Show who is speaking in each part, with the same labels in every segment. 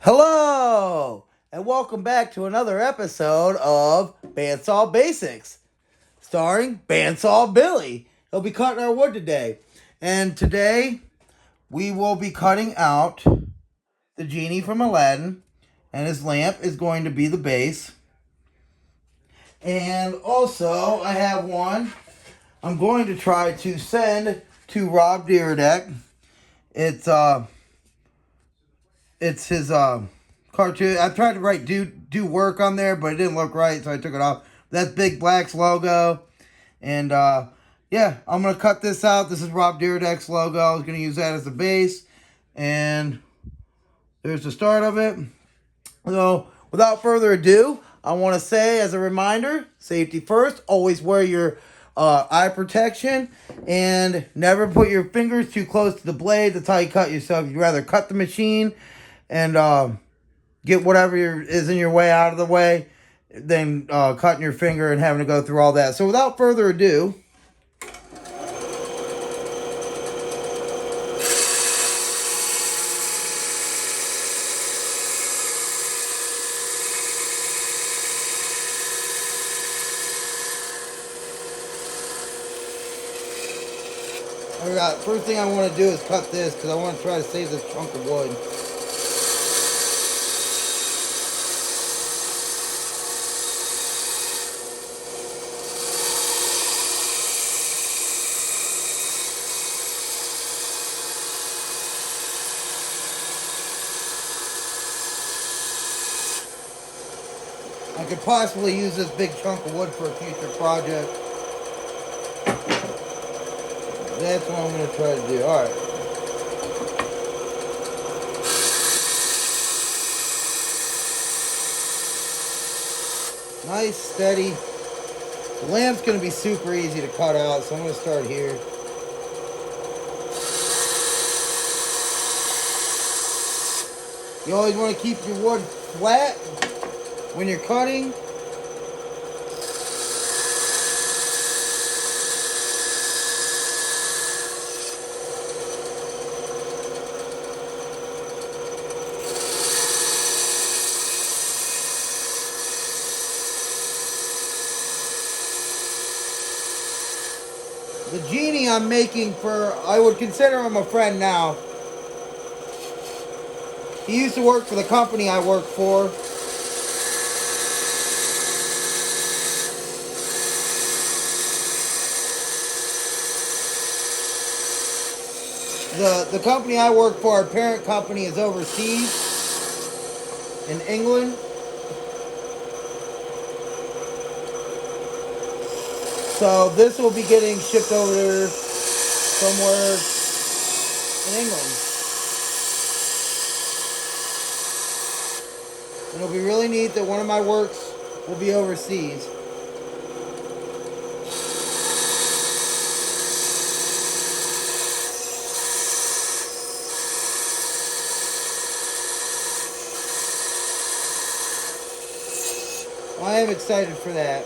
Speaker 1: Hello, and welcome back to another episode of Bandsaw Basics, starring Bandsaw Billy. He'll be cutting our wood today. And today, we will be cutting out the Genie from Aladdin, and his lamp is going to be the base. And also, I have one I'm going to try to send to Rob Dyrdek. It's his cartoon. I tried to write do work on there, but it didn't look right, so I took it off. That's Big Black's logo. And yeah, I'm gonna cut this out. This is Rob Dyrdek's logo. I was gonna use that as the base. And there's the start of it. So without further ado, I want to say as a reminder, safety first. Always wear your eye protection, and never put your fingers too close to the blade. That's how you cut yourself. You'd rather cut the machine and get whatever is in your way out of the way than cutting your finger and having to go through all that. So without further ado, first thing I want to do is cut this because I want to try to save this chunk of wood. I could possibly use this big chunk of wood for a future project. That's what I'm going to try to do. Alright. Nice, steady. The lamp's going to be super easy to cut out, so I'm going to start here. You always want to keep your wood flat when you're cutting. The Genie I'm making I would consider him a friend now. He used to work for the company I work for. The company I work for, our parent company, is overseas in England. So this will be getting shipped over there somewhere in England. And it'll be really neat that one of my works will be overseas. I am excited for that.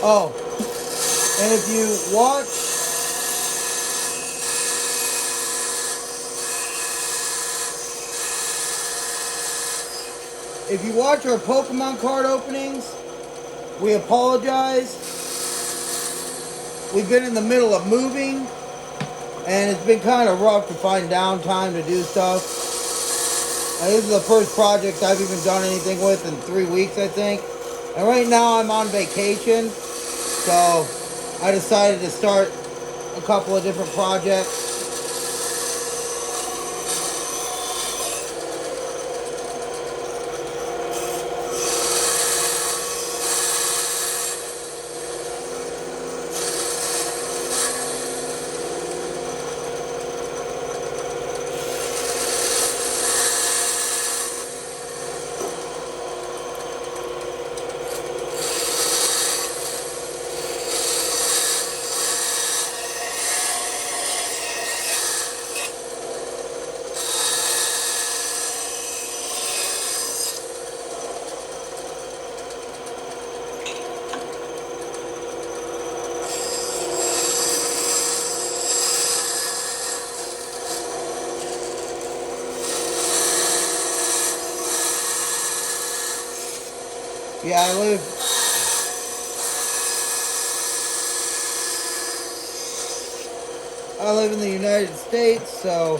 Speaker 1: Oh, and if you watch our Pokemon card openings, we apologize. We've been in the middle of moving, and it's been kind of rough to find downtime to do stuff. This is the first project I've even done anything with in 3 weeks, I think. And right now I'm on vacation, so I decided to start a couple of different projects. Yeah, I live in the United States, so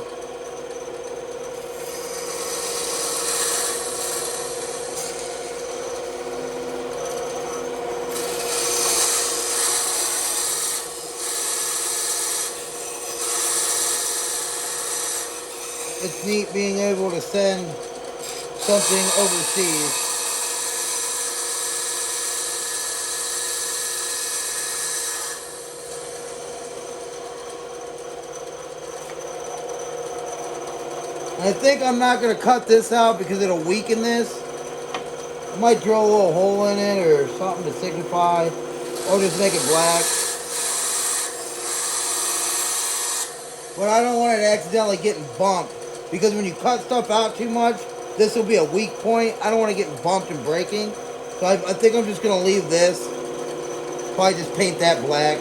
Speaker 1: it's neat being able to send something overseas. I think I'm not going to cut this out because it'll weaken this. I might drill a little hole in it or something to signify, or just make it black. But I don't want it accidentally getting bumped, because when you cut stuff out too much, this will be a weak point. I don't want to get bumped and breaking. So I think I'm just going to leave this. Probably just paint that black.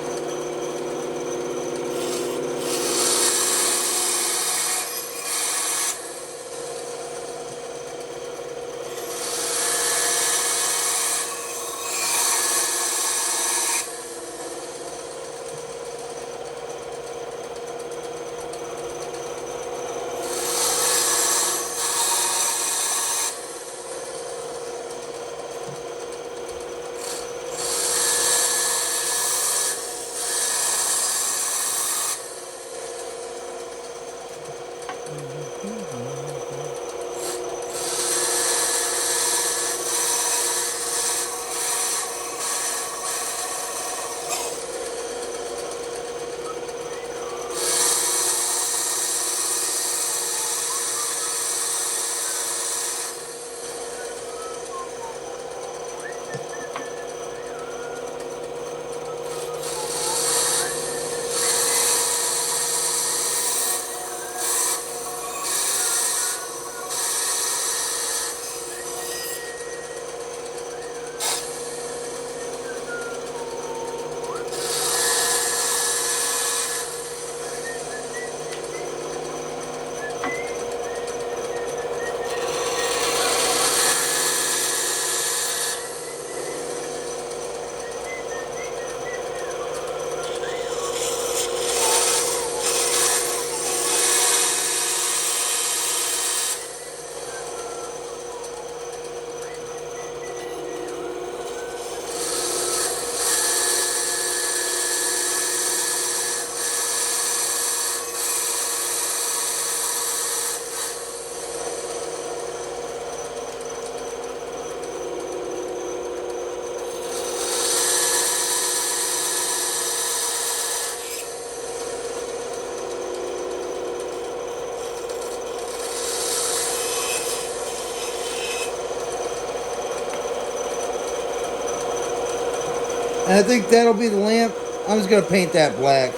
Speaker 1: And I think that'll be the lamp. I'm just going to paint that black.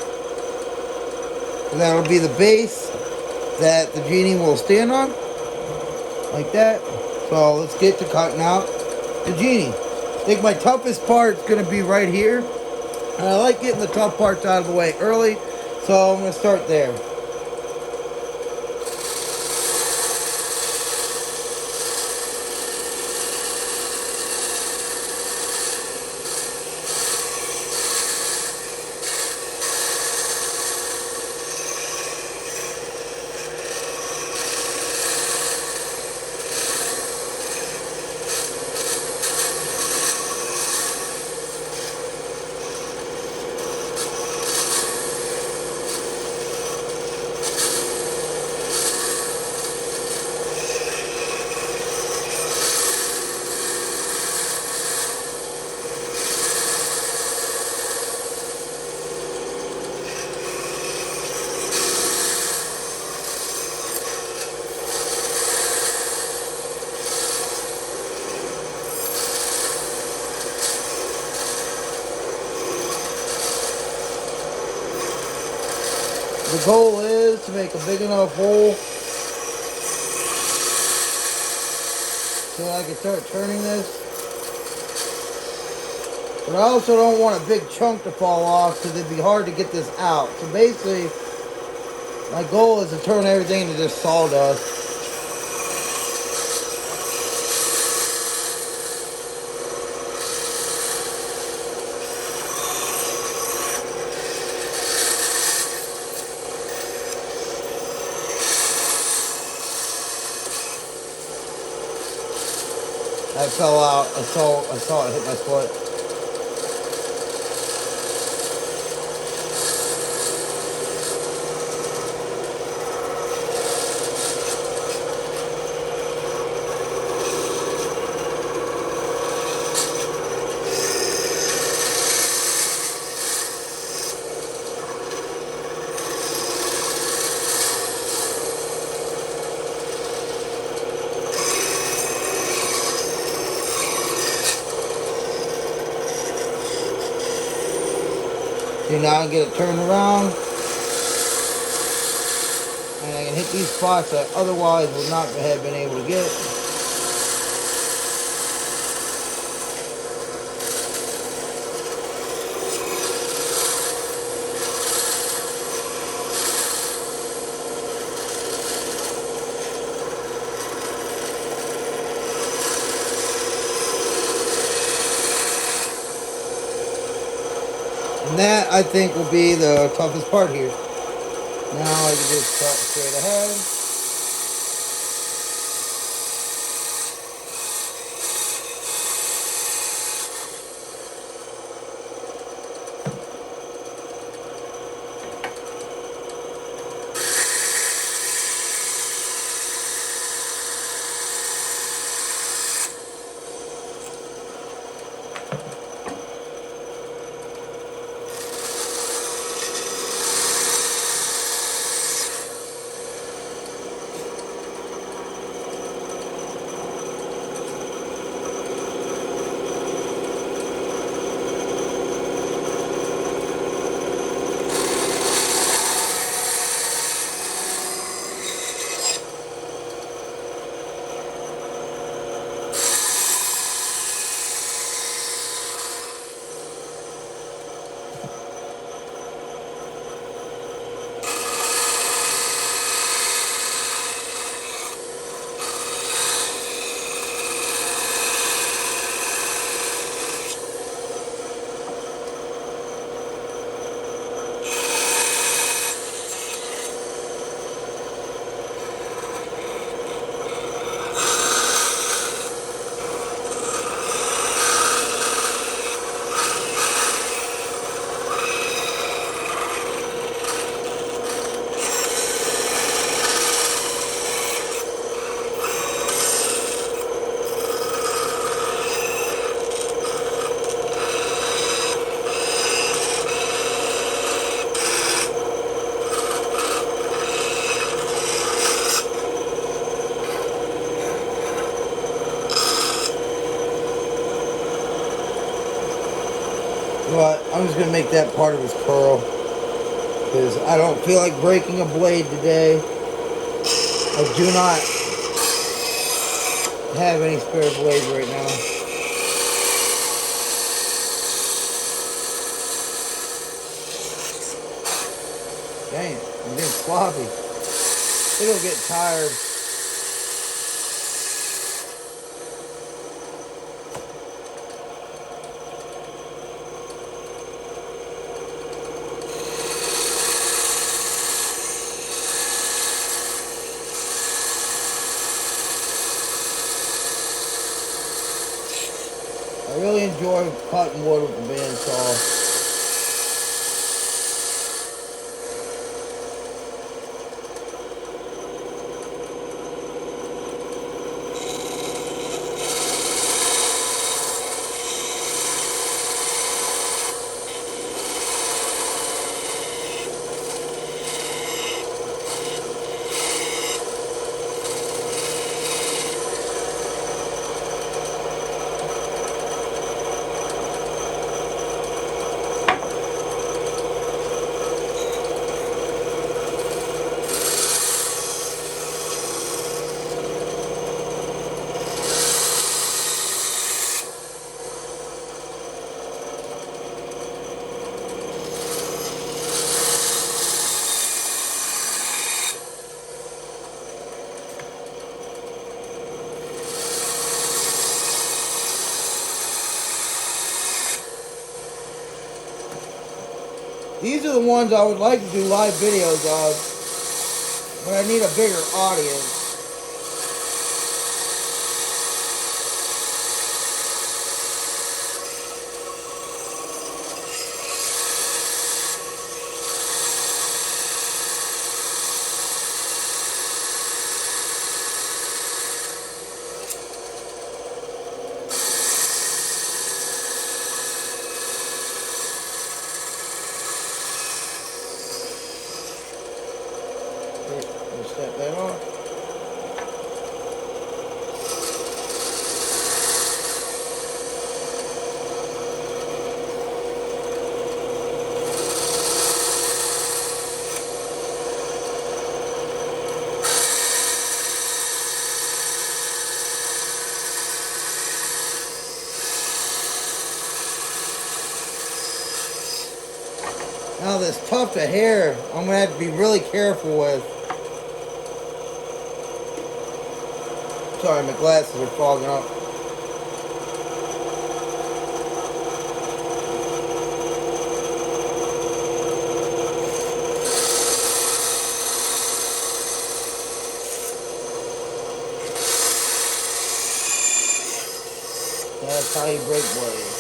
Speaker 1: And that'll be the base that the Genie will stand on. Like that. So let's get to cutting out the Genie. I think my toughest part is going to be right here. And I like getting the tough parts out of the way early. So I'm going to start there. The goal is to make a big enough hole so I can start turning this. But I also don't want a big chunk to fall off because it'd be hard to get this out. So basically, my goal is to turn everything into just sawdust. I fell out. I saw it hit my foot. See, now I get it turned around, and I can hit these spots that otherwise would not have been able to get. And that, I think, will be the toughest part here. Now I can just cut straight ahead. But I'm just going to make that part of his curl, because I don't feel like breaking a blade today. I do not have any spare blades right now. Dang it, I'm getting sloppy. It'll get tired. I really enjoy cutting wood with the bandsaw. These are the ones I would like to do live videos of, but I need a bigger audience. Now this tuft of hair, I'm gonna have to be really careful with. Sorry, my glasses are fogging up. That's how you break blades.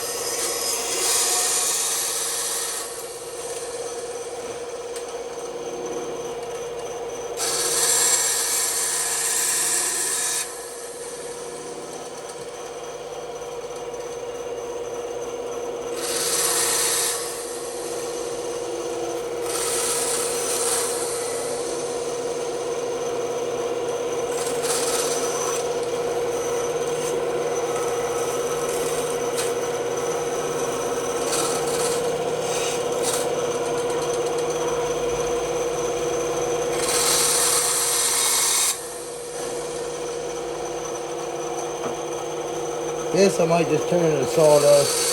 Speaker 1: This I might just turn into sawdust.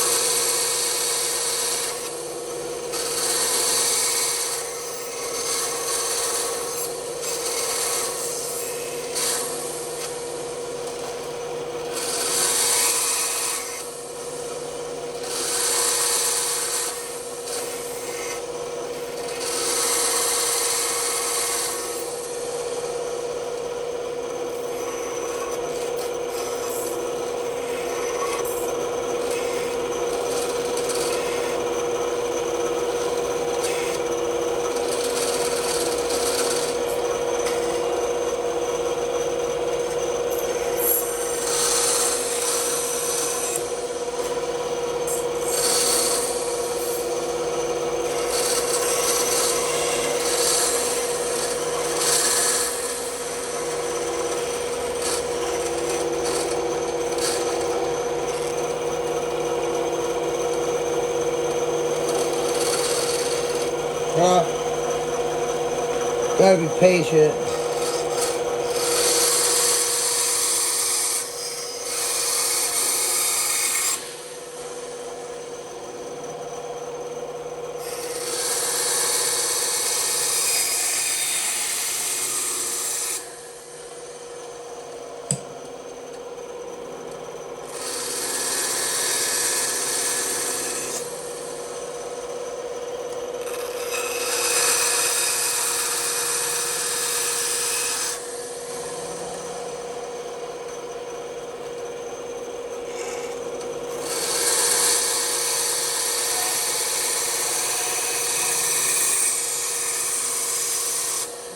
Speaker 1: Gotta be patient.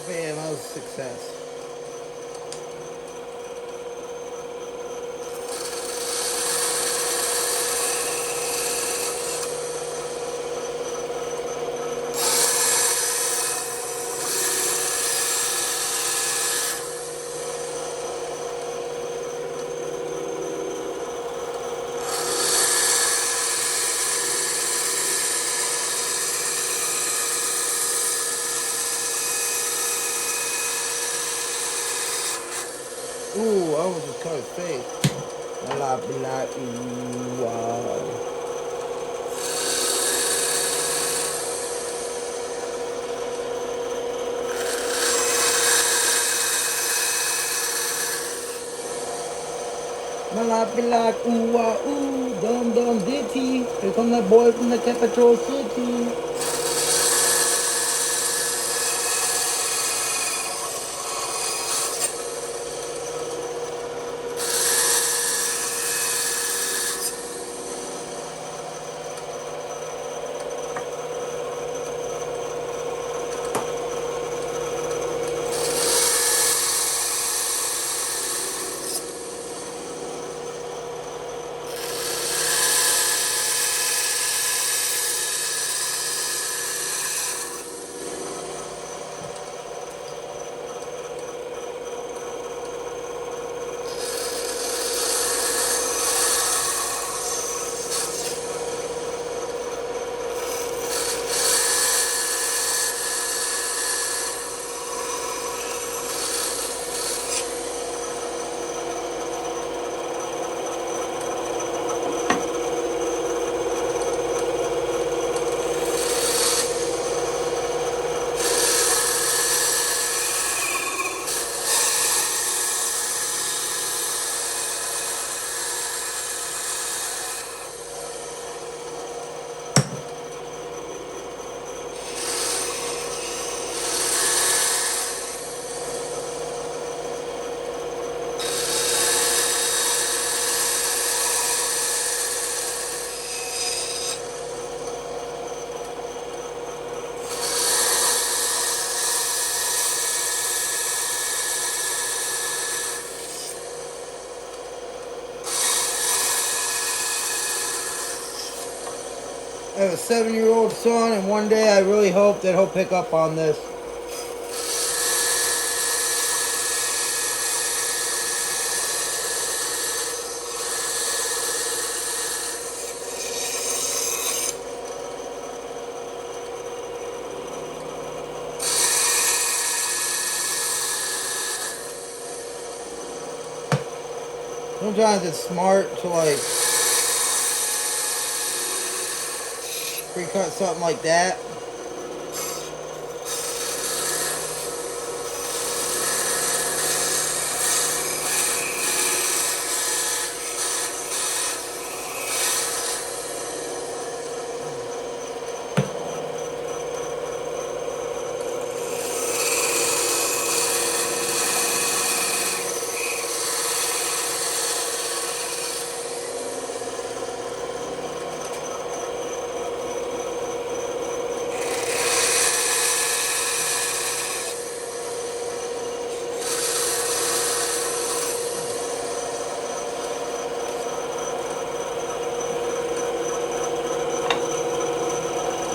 Speaker 1: Man, that was a success. Ooh, I almost just cut his face. I like be like, ooh, wow. My life be like, ooh, ah, ooh, dum dum ditty. Here come that boy from the capital city. I have a 7-year-old son, and one day I really hope that he'll pick up on this. Sometimes it's smart to like pre-cut something like that.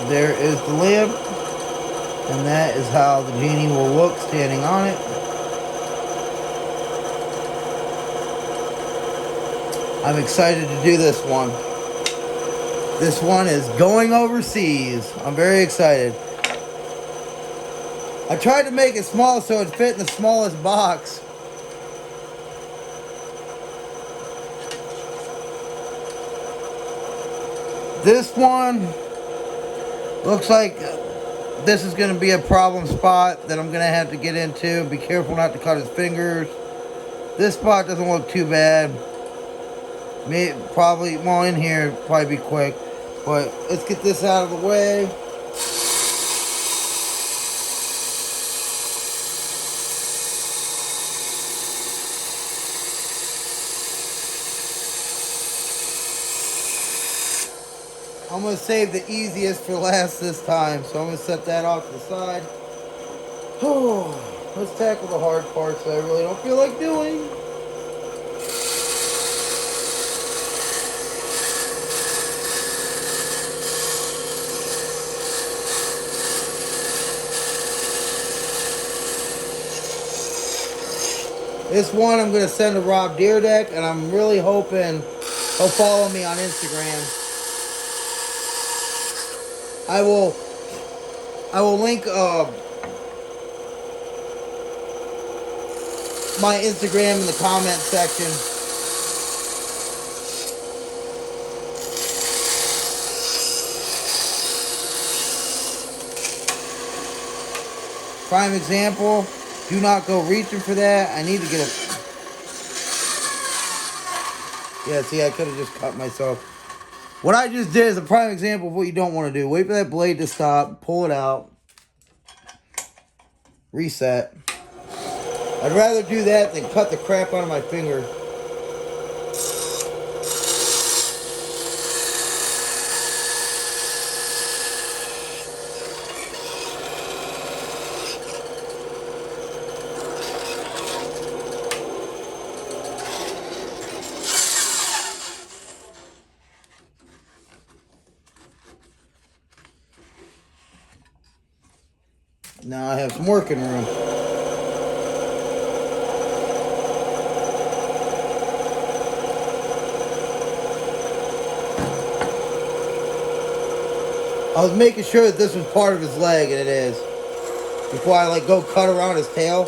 Speaker 1: There is the lamp, and that is how the Genie will look standing on it. I'm excited to do this one. This one is going overseas. I'm very excited. I tried to make it small so it fit in the smallest box. This one looks like this is going to be a problem spot that I'm going to have to get into. Be careful not to cut his fingers. This spot doesn't look too bad. Probably, well, in here, probably be quick. But let's get this out of the way. I'm going to save the easiest for last this time. So I'm going to set that off to the side. Let's tackle the hard parts that I really don't feel like doing. This one I'm going to send to Rob Dyrdek, and I'm really hoping he'll follow me on Instagram. I will link my Instagram in the comment section. Prime example, do not go reaching for that. I need to get a... Yeah, see, I could have just cut myself. What I just did is a prime example of what you don't want to do. Wait for that blade to stop, pull it out, reset. I'd rather do that than cut the crap out of my finger. Now I have some working room. I was making sure that this was part of his leg, and it is. Before I go cut around his tail.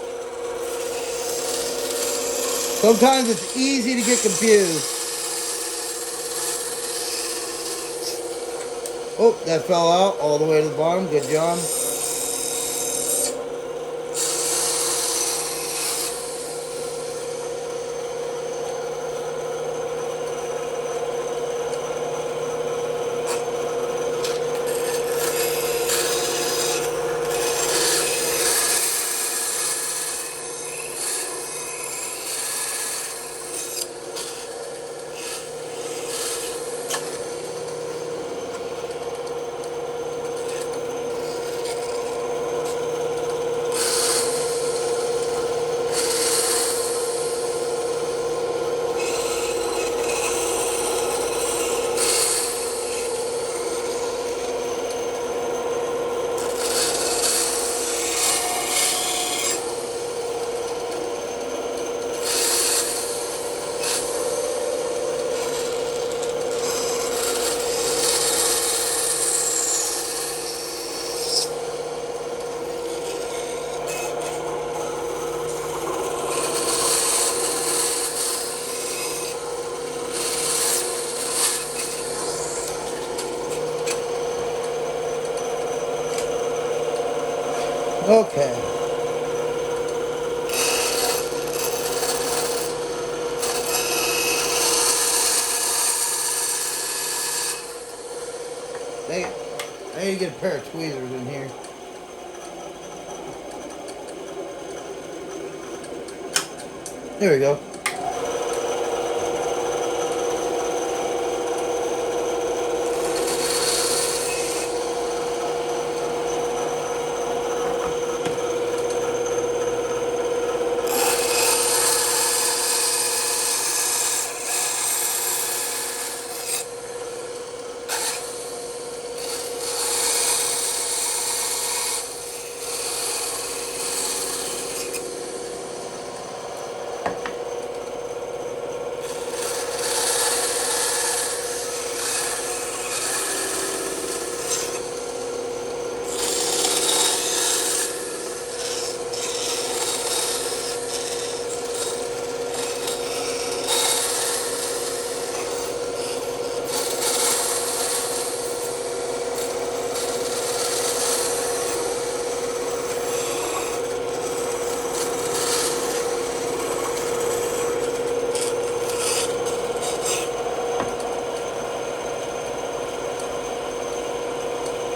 Speaker 1: Sometimes it's easy to get confused. Oh, that fell out all the way to the bottom. Good job. Okay. Dang it. I need to get a pair of tweezers in here. There we go.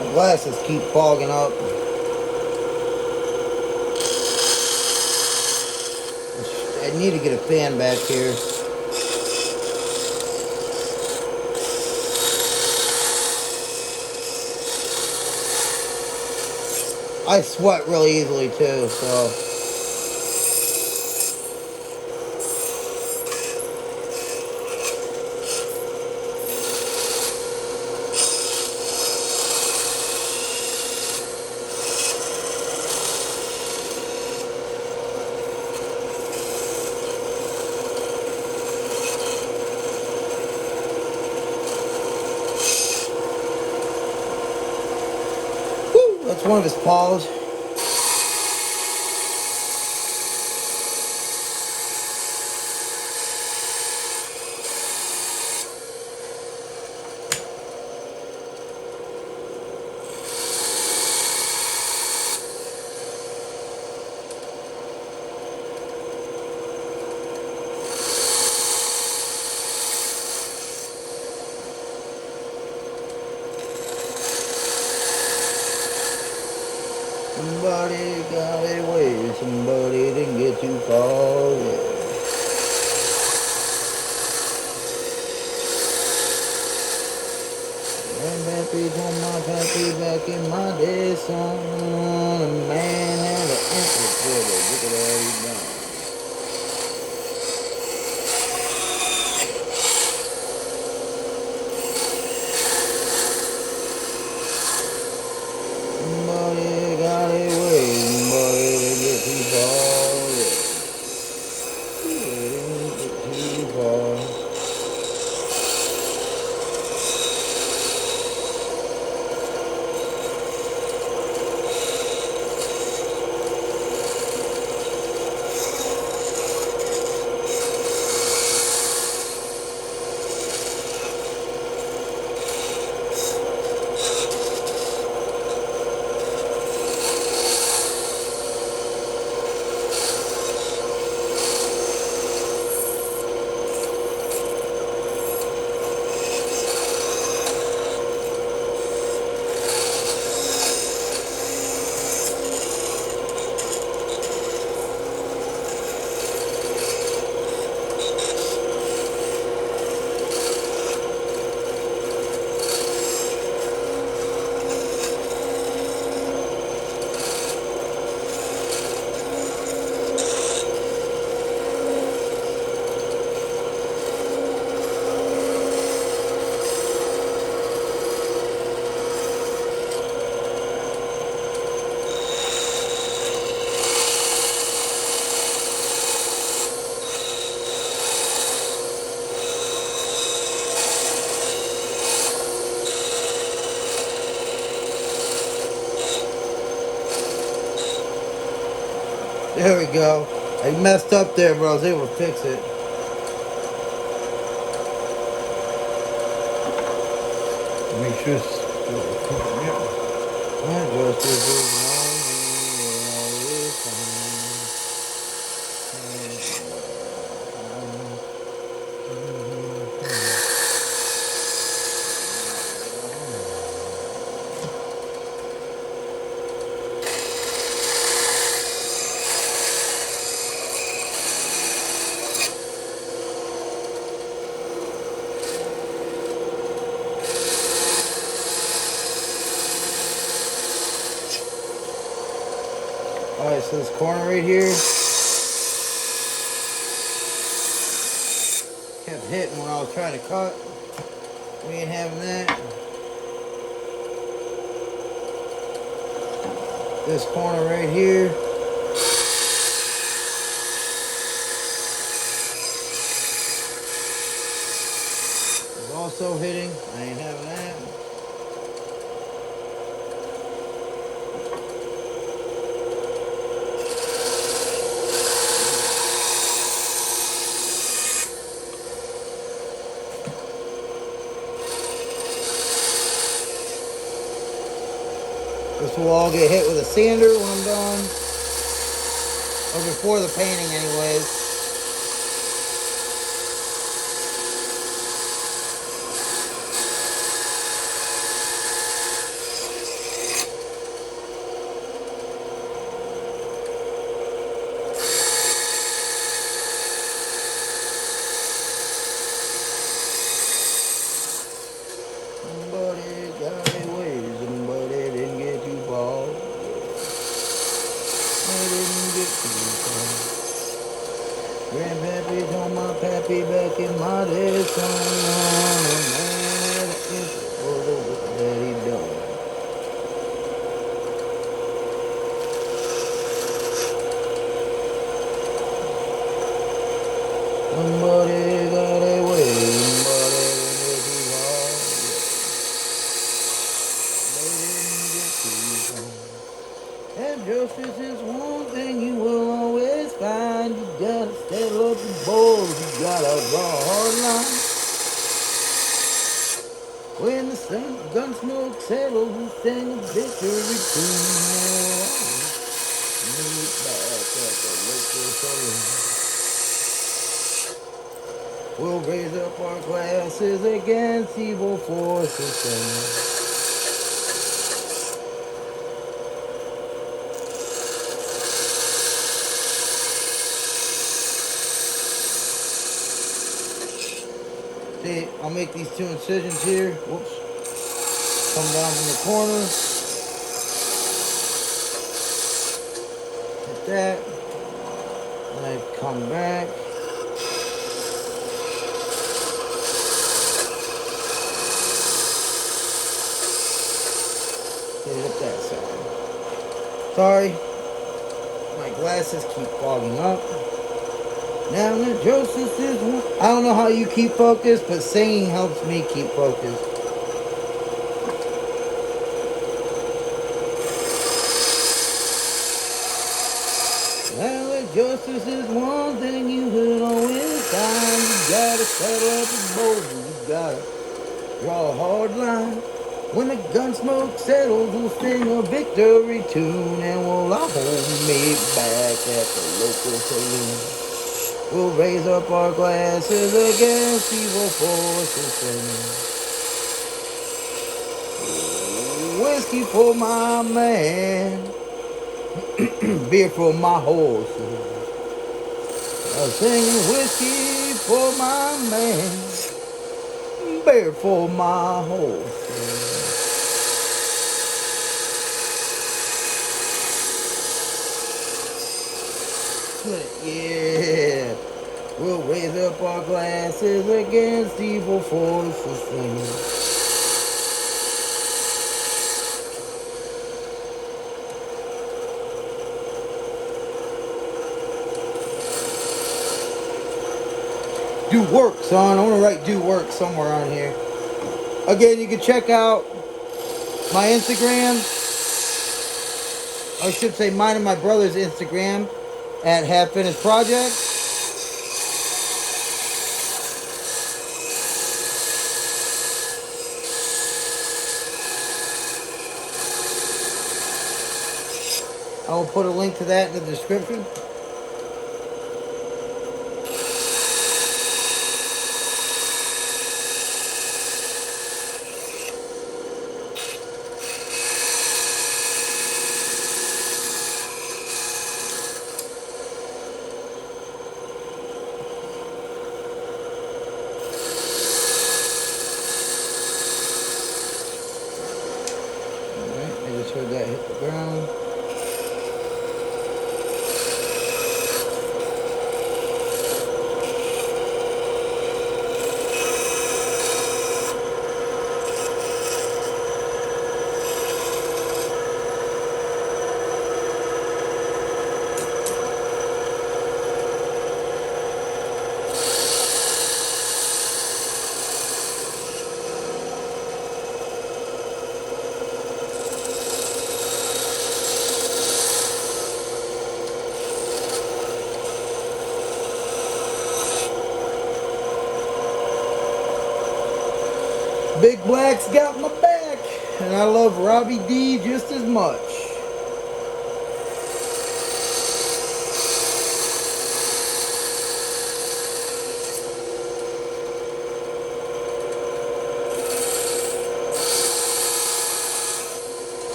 Speaker 1: My glasses keep fogging up. I need to get a fan back here. I sweat really easily too, so. Woo, that's one of his paws. Somebody got away, somebody didn't get too far, yeah. I'm happy on my happy back in my day, son. A man had an answer for the wicked all he done. Somebody got away, somebody didn't get too far, yeah. Didn't get too far. There we go. I messed up there, but I was able to fix it. Make sure it's... So this corner right here kept hitting when I was trying to cut. We ain't having that. This corner right here. Is also hitting. I ain't having that. This will all get hit with a sander when I'm done. Or before the painting anyways. Somebody got their ways, somebody didn't get too far. They didn't get too far. Grandpappy told my pappy back in my day, son, man, that he done. Somebody got their ways, somebody didn't get too far. And justice is one thing you will always find. You gotta settle up the balls, you gotta draw a hard line. When the gun smoke settles, we sing a victory tune. Meet back at the local saloon. We'll raise up our glasses against evil forces. See, I'll make these two incisions here. Whoops. Come down from the corner. Hit that. And I come back. Hit it up that side. Sorry. My glasses keep fogging up. Now that Joseph is one. I don't know how you keep focused, but singing helps me keep focused. Now that justice is one thing you could always find. You gotta settle up the boulders, you gotta draw a hard line. When the gun smoke settles, we'll sing a victory tune, and we'll all meet back at the local saloon. We'll raise up our glasses against evil forces. Whiskey for my man, beer for my horses. I'm singing whiskey for my man, beer for my horses. Yeah. We'll raise up our glasses against evil forces. Do work, son. I want to write do work somewhere on here. Again, you can check out my Instagram. I should say mine and my brother's Instagram at Half Finished Project. I will put a link to that in the description. Alright, I just heard that hit the ground. Big Black's got my back, and I love Robbie D just as much.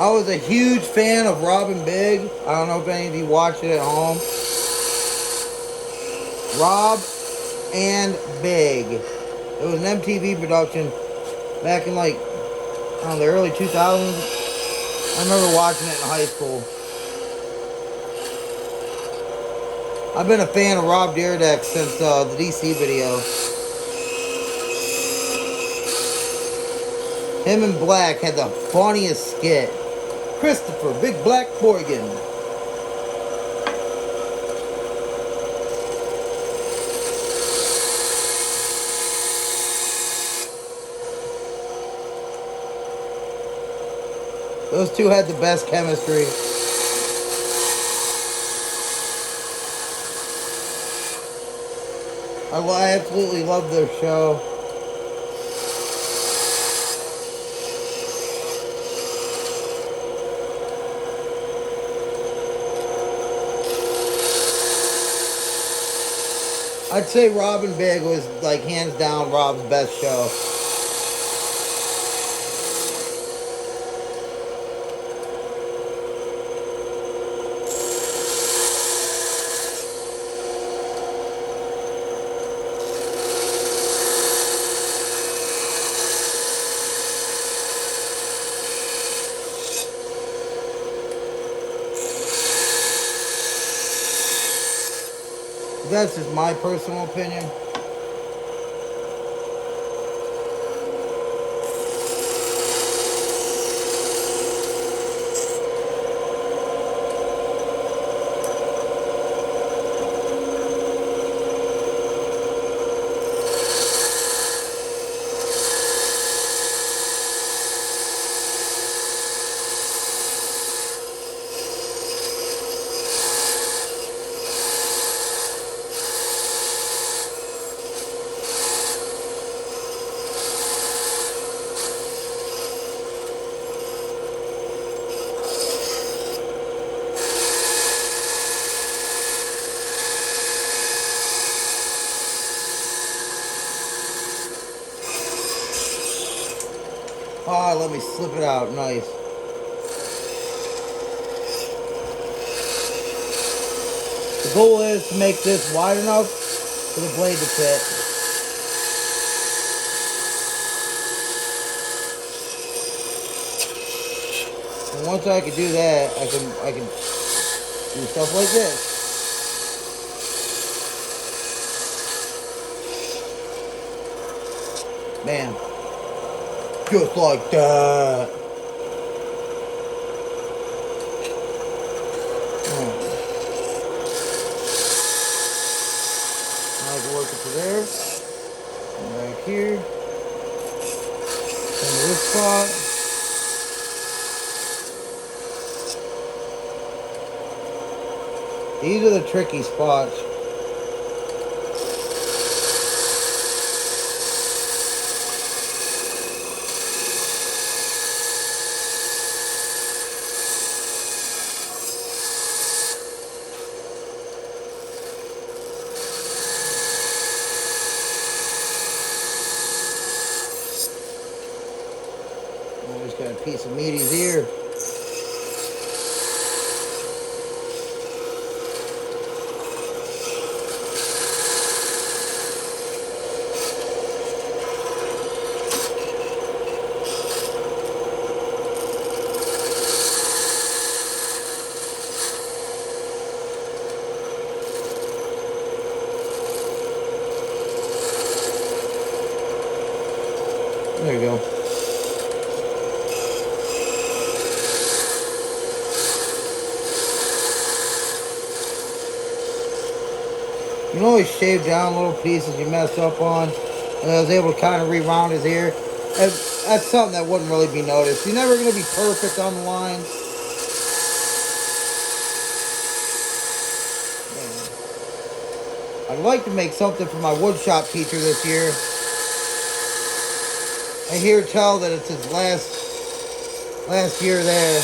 Speaker 1: I was a huge fan of Rob and Big. I don't know if any of you watched it at home. Rob and Big. It was an MTV production back in like, I don't know, the early 2000s. I remember watching it in high school. I've been a fan of Rob Dyrdek since the DC video. Him and Black had the funniest skit. Christopher, Big Black Morgan. Those two had the best chemistry. I absolutely love their show. I'd say Rob and Big was like hands down Rob's best show. That's just my personal opinion. Ah, let me slip it out. Nice. The goal is to make this wide enough for the blade to fit. And once I can do that, I can do stuff like this. Bam. Just like that. Now I can work it to there. And right here. And this spot. These are the tricky spots. I just got a piece of Meaty's ear. There you go. You can always shave down little pieces you messed up on. And I was able to kind of reround his ear. That's something that wouldn't really be noticed. You're never going to be perfect on the lines. I'd like to make something for my woodshop teacher this year. I hear tell that it's his last year there.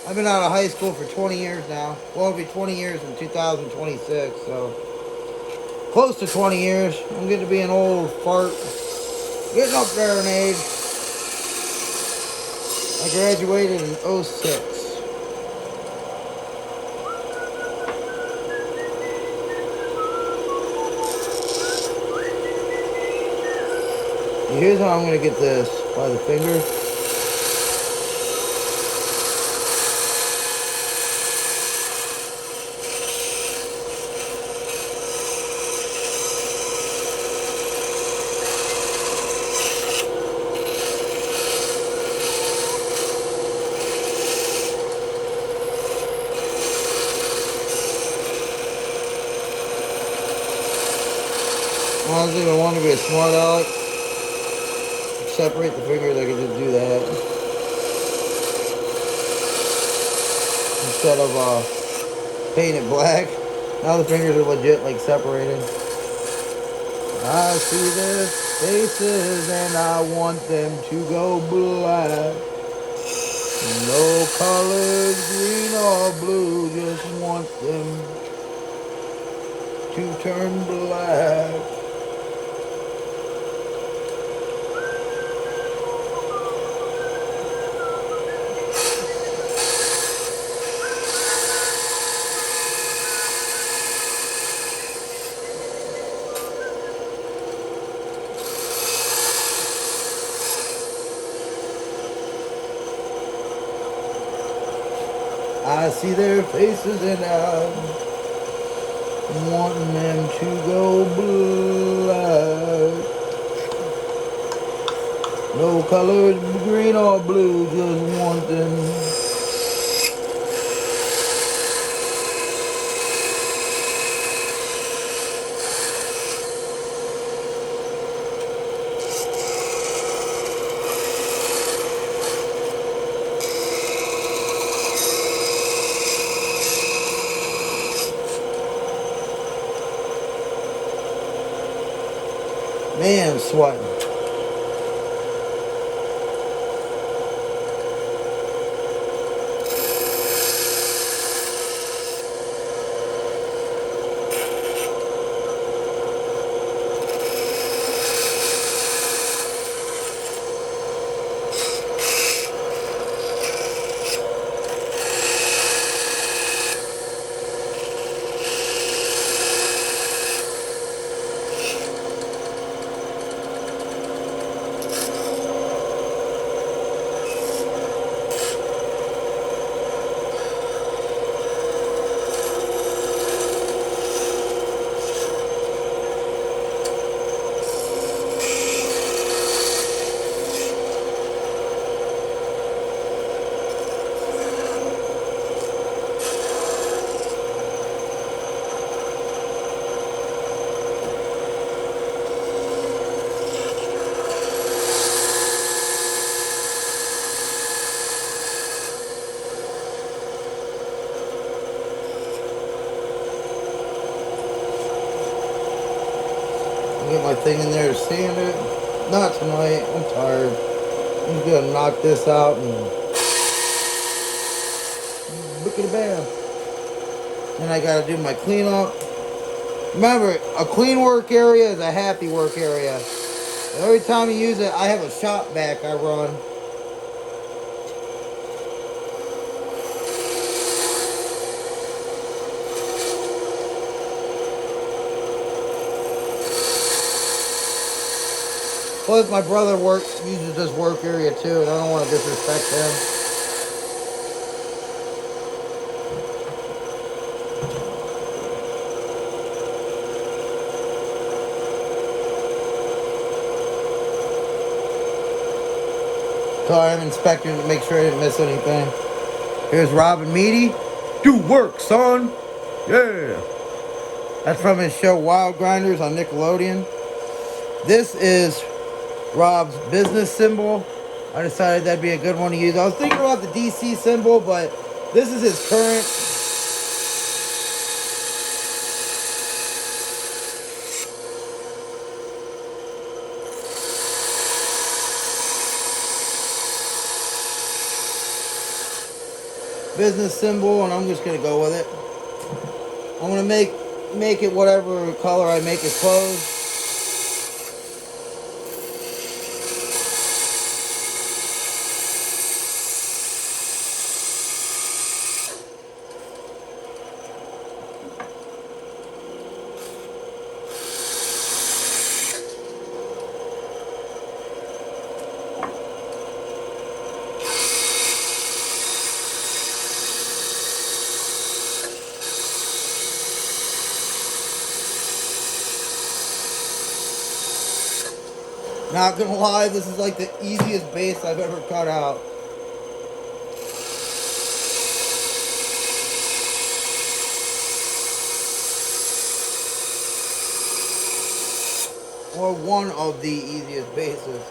Speaker 1: I've been out of high school for 20 years now. Well, it'll be 20 years in 2026, so close to 20 years. I'm getting to be an old fart. Getting up there in age. I graduated in '06. Here's how I'm going to get this by the finger. Honestly, if I want to be a smart aleck, separate the fingers, I could just do that. Instead of painting it black. Now the fingers are legit, like, separated. I see their faces and I want them to go black. No colors, green or blue, just want them to turn black. I see their faces and I want them to go black. No colors, green or blue, just want them. Man, I'm sweating. Get my thing in there to sand it. Not tonight. I'm tired. I'm just gonna knock this out and look at the bam. Then I gotta do my cleanup. Remember, a clean work area is a happy work area. And every time you use it, I have a shop vac I run. Plus, my brother uses this work area too, and I don't want to disrespect him. So I'm inspecting to make sure I didn't miss anything. Here's Rob and Meaty. Do work, son. Yeah. That's from his show Wild Grinders on Nickelodeon. This is Rob's business symbol. I decided that'd be a good one to use. I was thinking about the DC symbol, but this is his current. business symbol, and I'm just gonna go with it. I'm gonna make it whatever color I make his clothes. Not gonna lie, this is like the easiest base I've ever cut out. Or one of the easiest bases.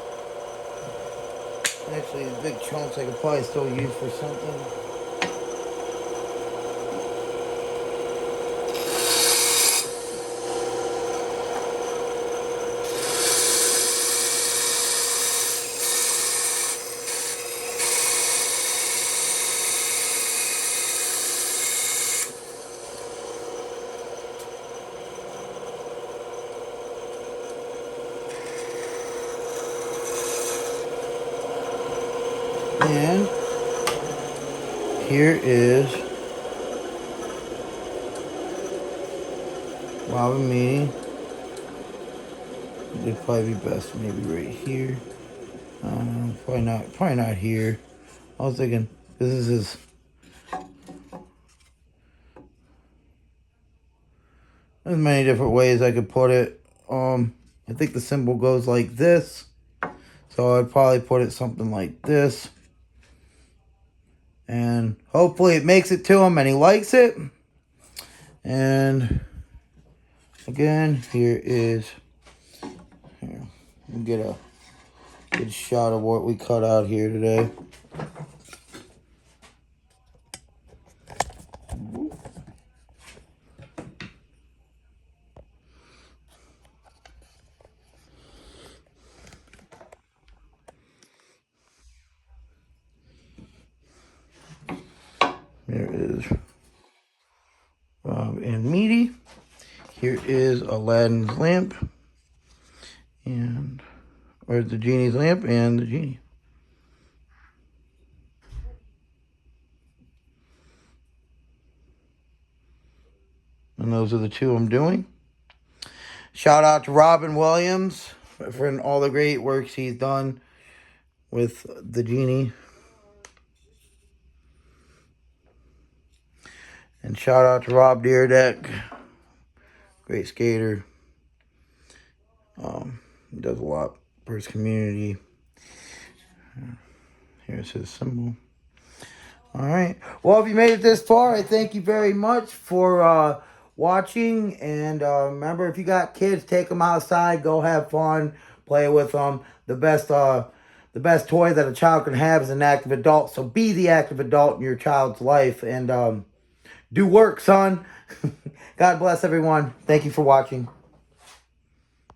Speaker 1: Actually, these big chunks I could probably still use for something. And here is Robin Meaty. It'd probably be best maybe right here. Probably not here. I was thinking this is his. There's many different ways I could put it. I think the symbol goes like this. So I'd probably put it something like this. And hopefully it makes it to him and he likes it. And again, here is, here, we'll get a good shot of what we cut out here today. There is Rob and Meaty. Here is Aladdin's lamp. Or the Genie's lamp and the Genie. And those are the two I'm doing. Shout out to Robin Williams for all the great works he's done with the Genie. And shout out to Rob Dyrdek. Great skater. He does a lot for his community. Here's his symbol. All right. Well, if you made it this far, I thank you very much for watching. And remember, if you got kids, take them outside. Go have fun. Play with them. The best toy that a child can have is an active adult. So be the active adult in your child's life. And do work, son. God bless everyone. Thank you for watching.